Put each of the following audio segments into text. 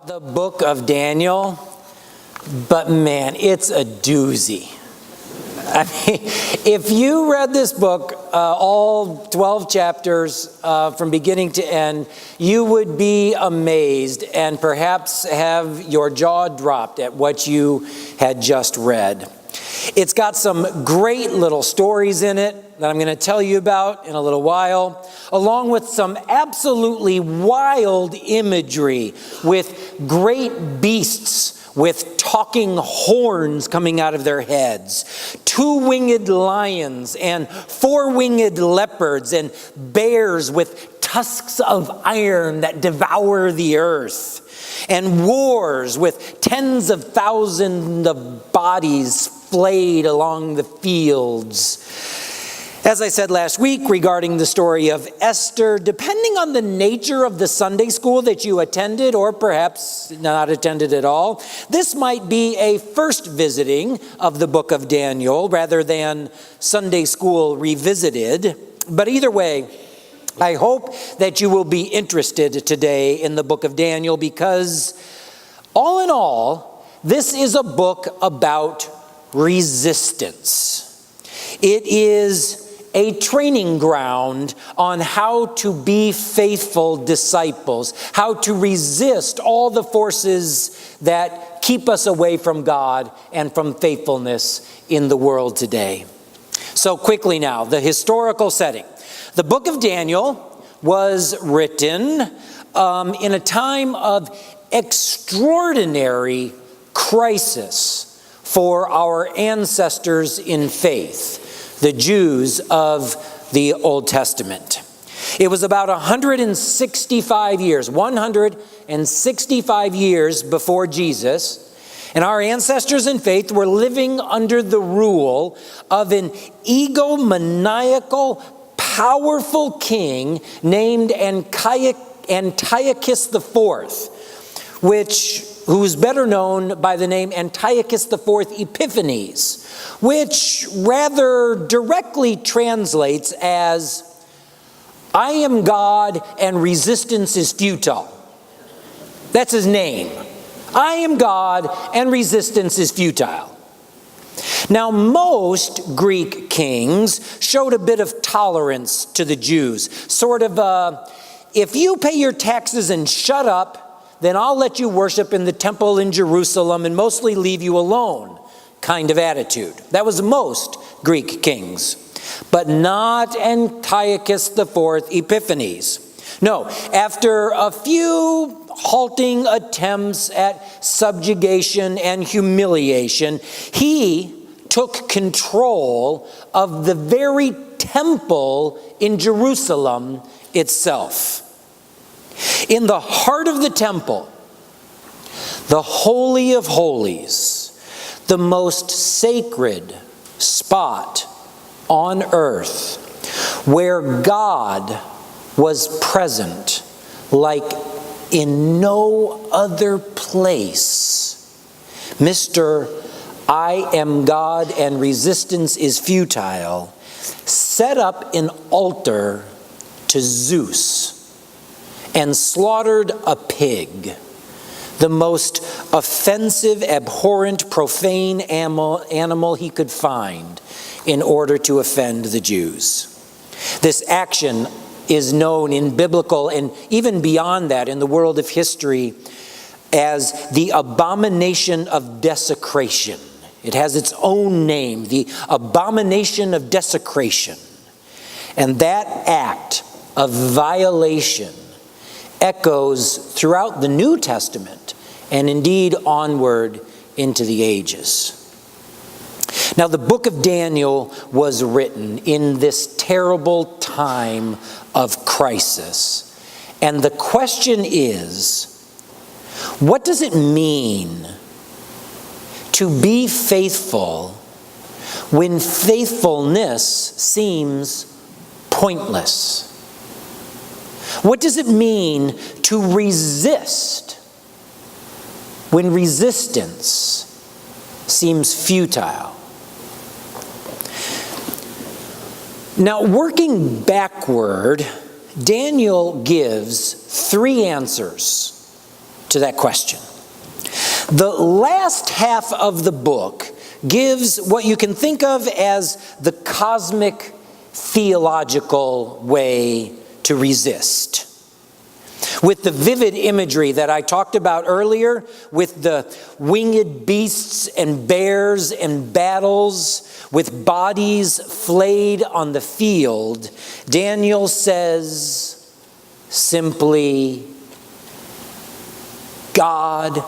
The book of Daniel, but man, it's a doozy. I mean, if you read this book, all 12 chapters from beginning to end, you would be amazed and perhaps have your jaw dropped at what you had just read. It's got some great little stories in it that I'm going to tell you about in a little while, along with some absolutely wild imagery with great beasts with talking horns coming out of their heads, two-winged lions and four-winged leopards and bears with tusks of iron that devour the earth, and wars with tens of thousands of bodies flayed along the fields. As I said last week regarding the story of Esther, depending on the nature of the Sunday school that you attended, or perhaps not attended at all, this might be a first visiting of the book of Daniel rather than Sunday school revisited. But either way, I hope that you will be interested today in the book of Daniel, because all in all, this is a book about resistance. It is a training ground on how to be faithful disciples, how to resist all the forces that keep us away from God and from faithfulness in the world today. So quickly now, the historical setting. The book of Daniel was written in a time of extraordinary crisis for our ancestors in faith, the Jews of the Old Testament. It was about 165 years before Jesus, and our ancestors in faith were living under the rule of an egomaniacal, powerful king named Antiochus IV, who's better known by the name Antiochus IV Epiphanes, which rather directly translates as, "I am God and resistance is futile." That's his name. I am God and resistance is futile. Now, most Greek kings showed a bit of tolerance to the Jews. Sort of, if you pay your taxes and shut up, then I'll let you worship in the temple in Jerusalem and mostly leave you alone kind of attitude. That was most Greek kings, but not Antiochus IV Epiphanes. No, after a few halting attempts at subjugation and humiliation, he took control of the very temple in Jerusalem itself. In the heart of the temple, the Holy of Holies, the most sacred spot on earth, where God was present like in no other place, Mr. I am God and resistance is futile, set up an altar to Zeus and slaughtered a pig, the most offensive, abhorrent, profane animal he could find in order to offend the Jews. This action is known in biblical and even beyond that in the world of history as the abomination of desecration. It has its own name, the abomination of desecration. And that act of violation echoes throughout the New Testament and indeed onward into the ages. Now, the book of Daniel was written in this terrible time of crisis. And the question is, what does it mean to be faithful when faithfulness seems pointless? What does it mean to resist when resistance seems futile? Now, working backward, Daniel gives three answers to that question. The last half of the book gives what you can think of as the cosmic theological way to resist. With the vivid imagery that I talked about earlier, with the winged beasts and bears and battles, with bodies flayed on the field, Daniel says simply, God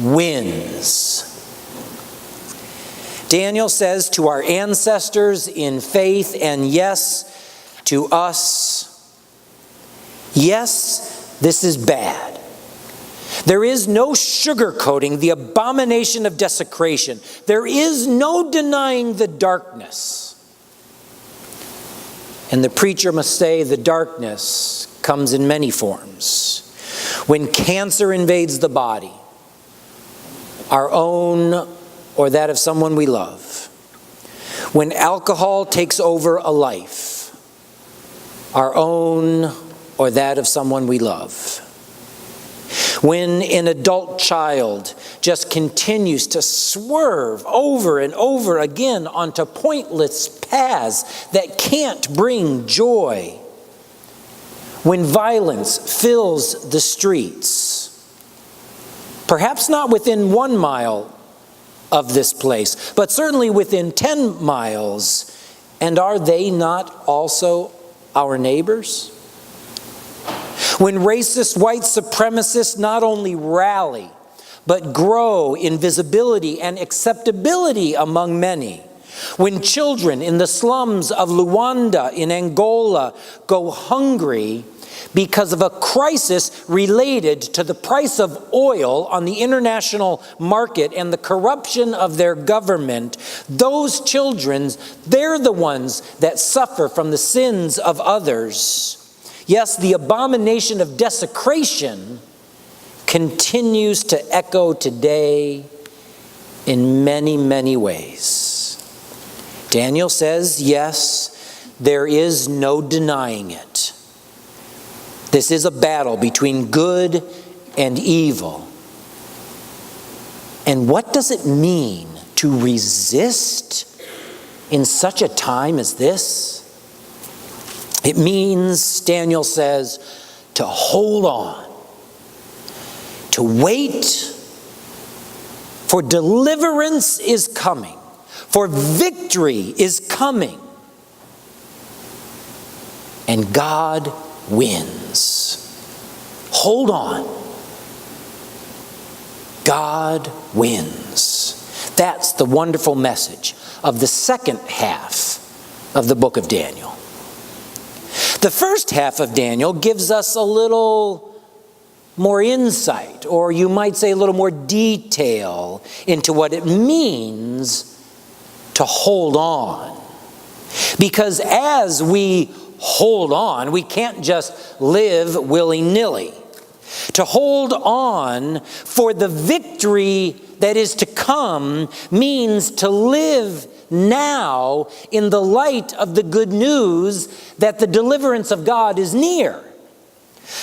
wins. Daniel says to our ancestors in faith, and yes, to us, yes, this is bad. There is no sugarcoating the abomination of desecration. There is no denying the darkness. And the preacher must say the darkness comes in many forms. When cancer invades the body, our own or that of someone we love. When alcohol takes over a life, our own or that of someone we love. When an adult child just continues to swerve over and over again onto pointless paths that can't bring joy. When violence fills the streets, perhaps not within 1 mile of this place, but certainly within 10 miles. And are they not also our neighbors? When racist white supremacists not only rally, but grow in visibility and acceptability among many. When children in the slums of Luanda in Angola go hungry because of a crisis related to the price of oil on the international market and the corruption of their government, those children, they're the ones that suffer from the sins of others. Yes, the abomination of desecration continues to echo today in many, many ways. Daniel says, yes, there is no denying it. This is a battle between good and evil. And what does it mean to resist in such a time as this? It means, Daniel says, to hold on, to wait, for deliverance is coming, for victory is coming, and God wins. Hold on. God wins. That's the wonderful message of the second half of the book of Daniel. The first half of Daniel gives us a little more insight, or you might say a little more detail into what it means to hold on. Because as we hold on, we can't just live willy-nilly. To hold on for the victory that is to come means to live now in the light of the good news that the deliverance of God is near.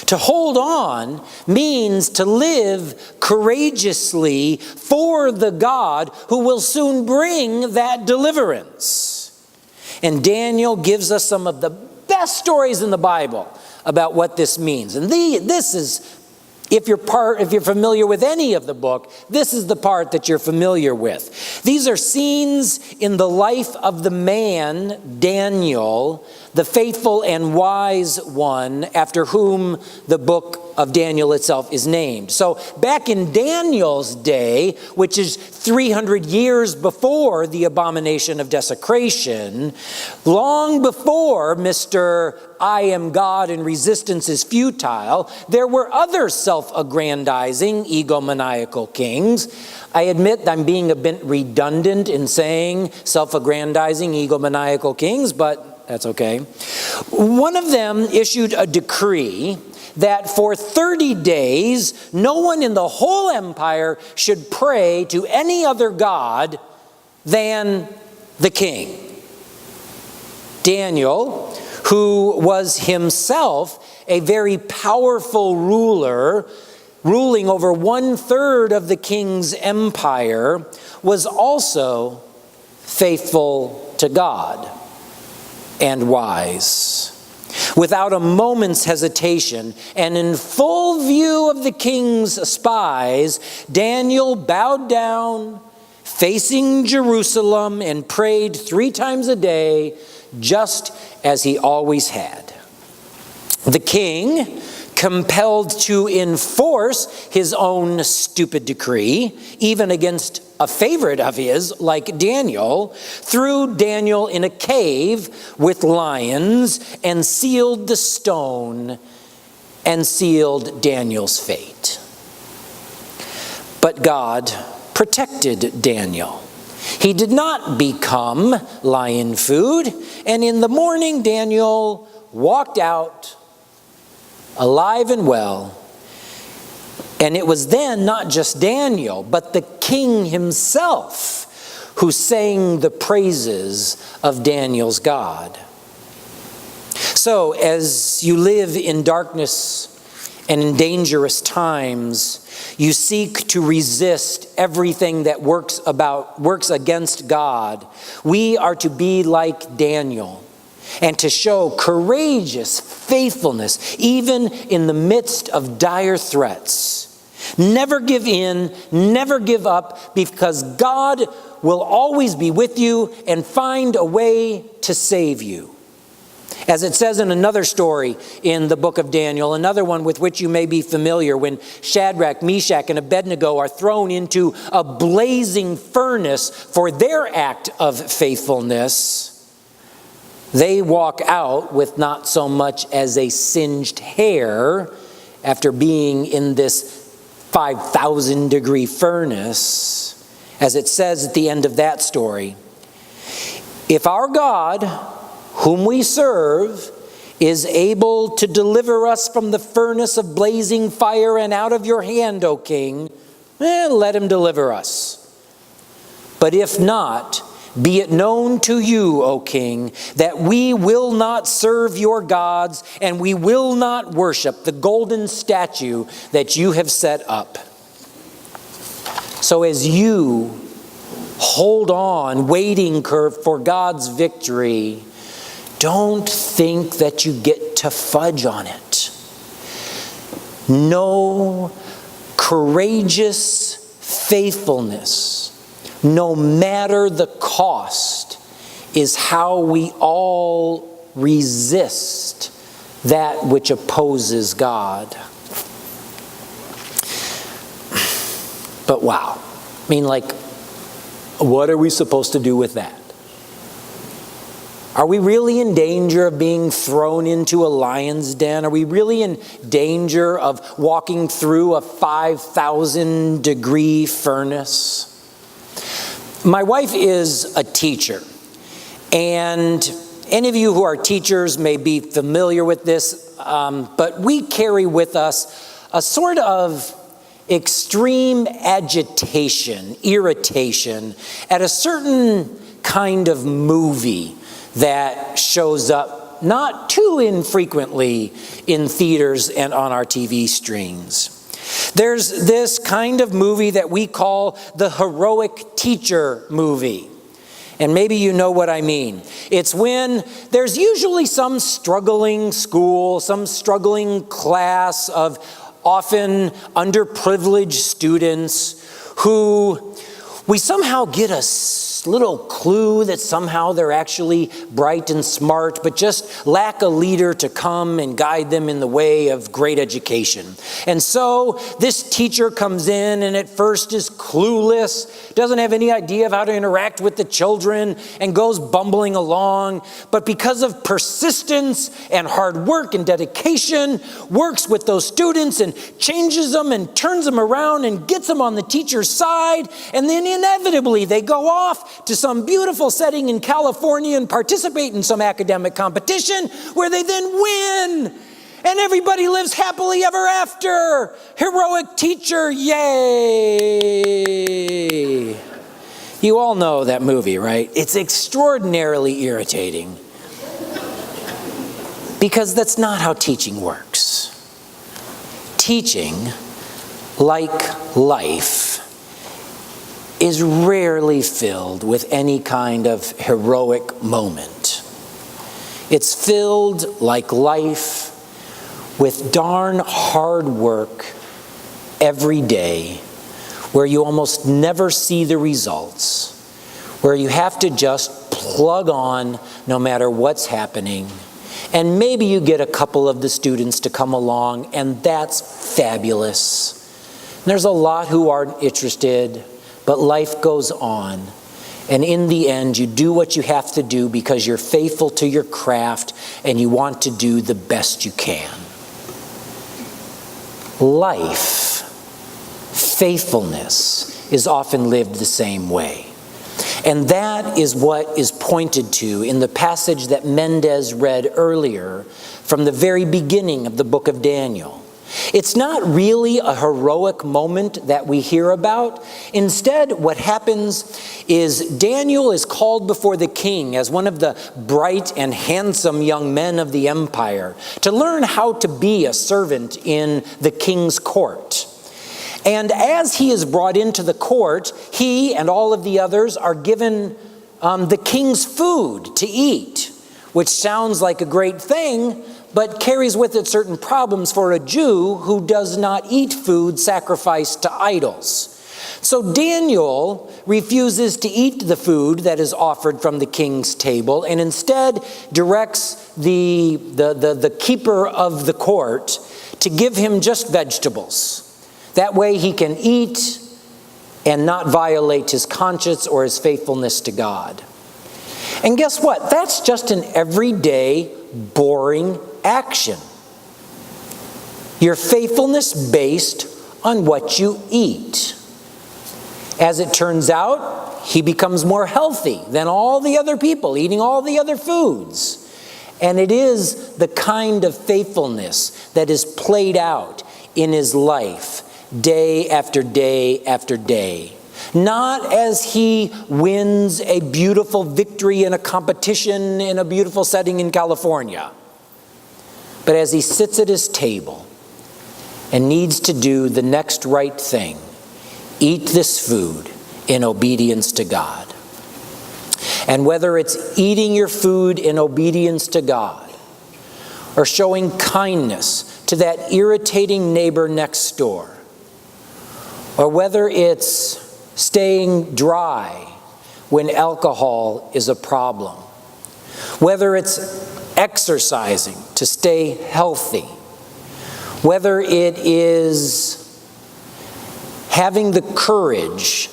To hold on means to live courageously for the God who will soon bring that deliverance. And Daniel gives us some of the best stories in the Bible about what this means. And this is, if you're familiar with any of the book, this is the part that you're familiar with. These are scenes in the life of the man, Daniel, the faithful and wise one, after whom the book of Daniel itself is named. So back in Daniel's day, which is 300 years before the abomination of desecration, long before Mr. I am God and resistance is futile, there were other self-aggrandizing, egomaniacal kings. I admit I'm being a bit redundant in saying self-aggrandizing, egomaniacal kings, but that's okay. One of them issued a decree that for 30 days, no one in the whole empire should pray to any other god than the king. Daniel, who was himself a very powerful ruler, ruling over 1/3 of the king's empire, was also faithful to God and wise. Without a moment's hesitation, and in full view of the king's spies, Daniel bowed down, facing Jerusalem, and prayed 3 times a day, just as he always had. The king, compelled to enforce his own stupid decree, even against a favorite of his, like Daniel, threw Daniel in a cave with lions and sealed the stone and sealed Daniel's fate. But God protected Daniel. He did not become lion food, and in the morning Daniel walked out alive and well. And it was then not just Daniel, but the king himself who sang the praises of Daniel's God. So, as you live in darkness and in dangerous times, you seek to resist everything that works against God. We are to be like Daniel, and to show courageous faithfulness even in the midst of dire threats. Never give in, never give up, because God will always be with you and find a way to save you. As it says in another story in the book of Daniel, another one with which you may be familiar, when Shadrach, Meshach, and Abednego are thrown into a blazing furnace for their act of faithfulness, they walk out with not so much as a singed hair after being in this 5,000-degree furnace. As it says at the end of that story, if our God, whom we serve, is able to deliver us from the furnace of blazing fire and out of your hand, O king, let him deliver us. But if not, be it known to you, O king, that we will not serve your gods, and we will not worship the golden statue that you have set up. So as you hold on, waiting for God's victory, don't think that you get to fudge on it. No, courageous faithfulness, no matter the cost, is how we all resist that which opposes God. But wow, I mean, like, what are we supposed to do with that? Are we really in danger of being thrown into a lion's den? Are we really in danger of walking through a 5,000-degree furnace? My wife is a teacher, and any of you who are teachers may be familiar with this, but we carry with us a sort of extreme agitation, irritation at a certain kind of movie that shows up not too infrequently in theaters and on our TV screens. There's this kind of movie that we call the heroic teacher movie. And maybe you know what I mean. It's when there's usually some struggling school, some struggling class of often underprivileged students who we somehow get a little clue that somehow they're actually bright and smart, but just lack a leader to come and guide them in the way of great education. And so this teacher comes in and at first is clueless, doesn't have any idea of how to interact with the children, and goes bumbling along. But because of persistence and hard work and dedication, works with those students and changes them and turns them around and gets them on the teacher's side. And then inevitably they go off to some beautiful setting in California and participate in some academic competition where they then win. And everybody lives happily ever after. Heroic teacher, yay. You all know that movie, right? It's extraordinarily irritating because that's not how teaching works. Teaching like life, is rarely filled with any kind of heroic moment. It's filled, like life, with darn hard work every day, where you almost never see the results, where you have to just plug on no matter what's happening. And maybe you get a couple of the students to come along, and that's fabulous. And there's a lot who aren't interested, but life goes on. And in the end, you do what you have to do because you're faithful to your craft and you want to do the best you can. Life, faithfulness, is often lived the same way. And that is what is pointed to in the passage that Mendez read earlier from the very beginning of the book of Daniel. It's not really a heroic moment that we hear about. Instead, what happens is Daniel is called before the king as one of the bright and handsome young men of the empire to learn how to be a servant in the king's court. And as he is brought into the court, he and all of the others are given the king's food to eat, which sounds like a great thing, but carries with it certain problems for a Jew who does not eat food sacrificed to idols. So Daniel refuses to eat the food that is offered from the king's table and instead directs the keeper of the court to give him just vegetables. That way he can eat and not violate his conscience or his faithfulness to God. And guess what? That's just an everyday, boring action. Your faithfulness based on what you eat. As it turns out, he becomes more healthy than all the other people, eating all the other foods. And it is the kind of faithfulness that is played out in his life, day after day after day. Not as he wins a beautiful victory in a competition in a beautiful setting in California, but as he sits at his table and needs to do the next right thing, eat this food in obedience to God. And whether it's eating your food in obedience to God or showing kindness to that irritating neighbor next door, or whether it's staying dry when alcohol is a problem, whether it's exercising to stay healthy, whether it is having the courage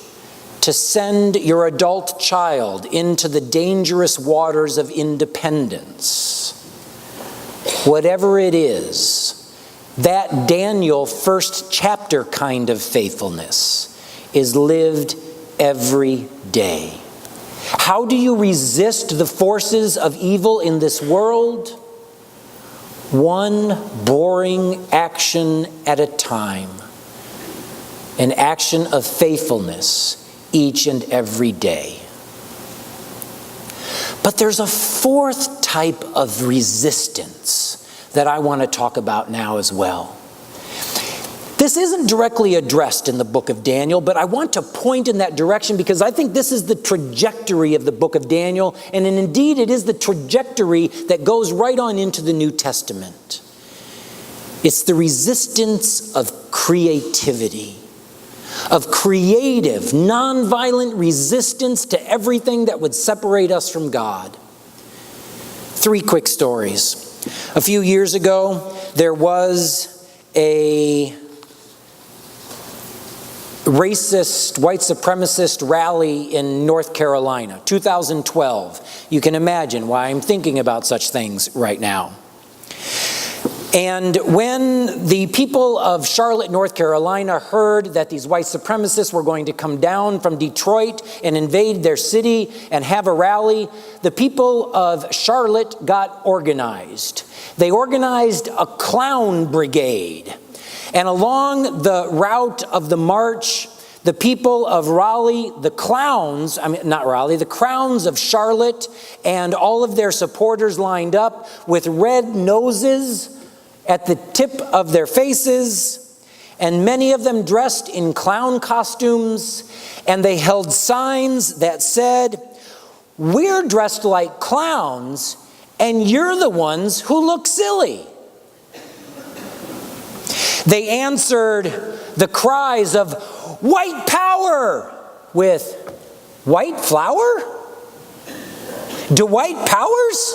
to send your adult child into the dangerous waters of independence, whatever it is, that Daniel first chapter kind of faithfulness is lived every day. How do you resist the forces of evil in this world? One boring action at a time. An action of faithfulness each and every day. But there's a fourth type of resistance that I want to talk about now as well. This isn't directly addressed in the book of Daniel, but I want to point in that direction because I think this is the trajectory of the book of Daniel, and indeed it is the trajectory that goes right on into the New Testament. It's the resistance of creativity, of creative, nonviolent resistance to everything that would separate us from God. 3 quick stories. A few years ago, there was a racist, white supremacist rally in North Carolina, 2012. You can imagine why I'm thinking about such things right now. And when the people of Charlotte, North Carolina heard that these white supremacists were going to come down from Detroit and invade their city and have a rally, the people of Charlotte got organized. They organized a clown brigade. And along the route of the march, the people of Raleigh, the crowns of Charlotte, and all of their supporters lined up with red noses at the tip of their faces and many of them dressed in clown costumes, and they held signs that said, "We're dressed like clowns, and you're the ones who look silly." They answered the cries of "white power" with "white flour? Dwight Powers?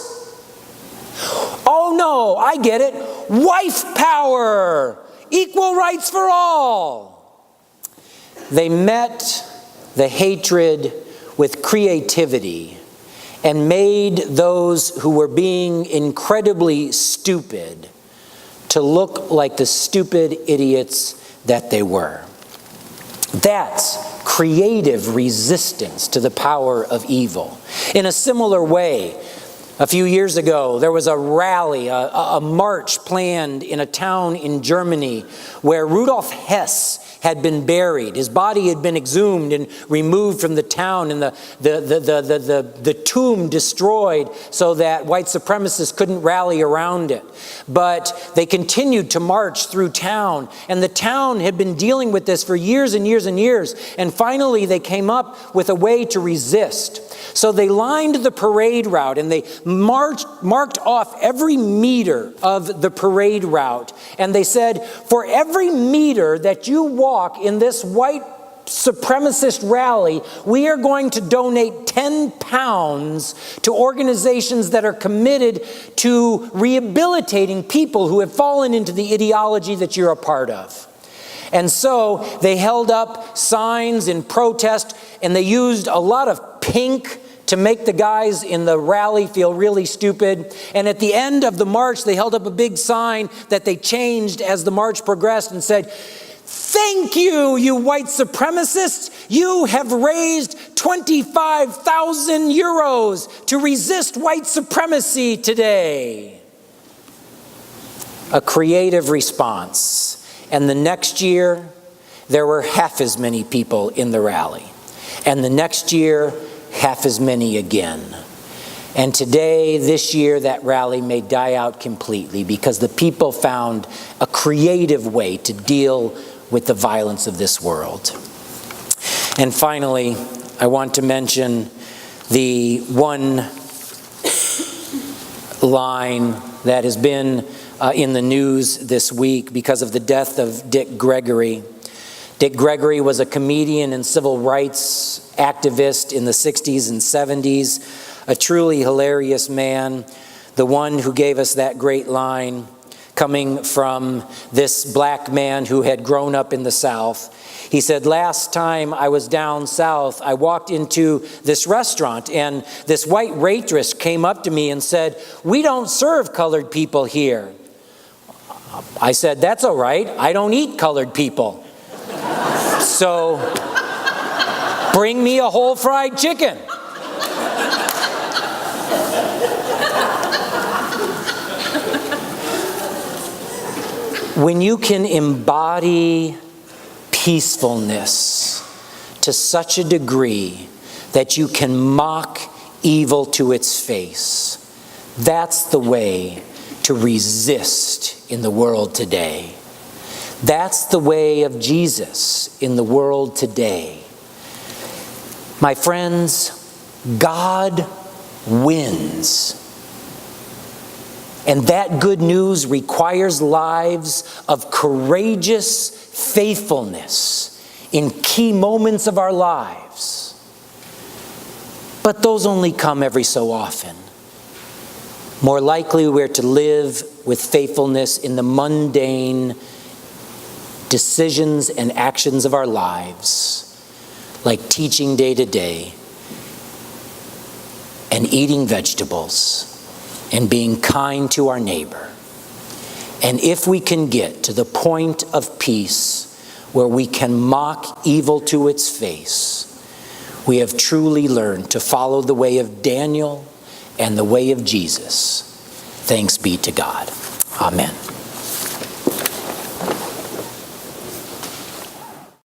Oh no, I get it. Wife power. Equal rights for all." They met the hatred with creativity and made those who were being incredibly stupid to look like the stupid idiots that they were. That's creative resistance to the power of evil. In a similar way, a few years ago, there was a rally, a march planned in a town in Germany where Rudolf Hess had been buried. His body had been exhumed and removed from the town, and the tomb destroyed so that white supremacists couldn't rally around it. But they continued to march through town, and the town had been dealing with this for years and years and years, and finally they came up with a way to resist. So they lined the parade route, and they marked off every meter of the parade route, and they said, "For every meter that you walk in this white supremacist rally, we are going to donate 10 pounds to organizations that are committed to rehabilitating people who have fallen into the ideology that you're a part of." And so they held up signs in protest, and they used a lot of pink to make the guys in the rally feel really stupid. And at the end of the march, they held up a big sign that they changed as the march progressed and said, "Thank you, you white supremacists. You have raised 25,000 euros to resist white supremacy today." A creative response. And the next year, there were half as many people in the rally. And the next year, half as many again. And today, this year, that rally may die out completely because the people found a creative way to deal with the violence of this world. And finally, I want to mention the one line that has been in the news this week because of the death of Dick Gregory. Dick Gregory was a comedian and civil rights activist in the 60s and 70s, a truly hilarious man, the one who gave us that great line coming from this black man who had grown up in the South. He said, "Last time I was down south, I walked into this restaurant and this white waitress came up to me and said, 'We don't serve colored people here.' I said, 'That's all right. I don't eat colored people. So bring me a whole fried chicken.'" When you can embody peacefulness to such a degree that you can mock evil to its face, that's the way to resist in the world today. That's the way of Jesus in the world today. My friends, God wins. And that good news requires lives of courageous faithfulness in key moments of our lives. But those only come every so often. More likely, we're to live with faithfulness in the mundane decisions and actions of our lives, like teaching day to day, and eating vegetables, and being kind to our neighbor. And if we can get to the point of peace where we can mock evil to its face, we have truly learned to follow the way of Daniel and the way of Jesus. Thanks be to God. Amen.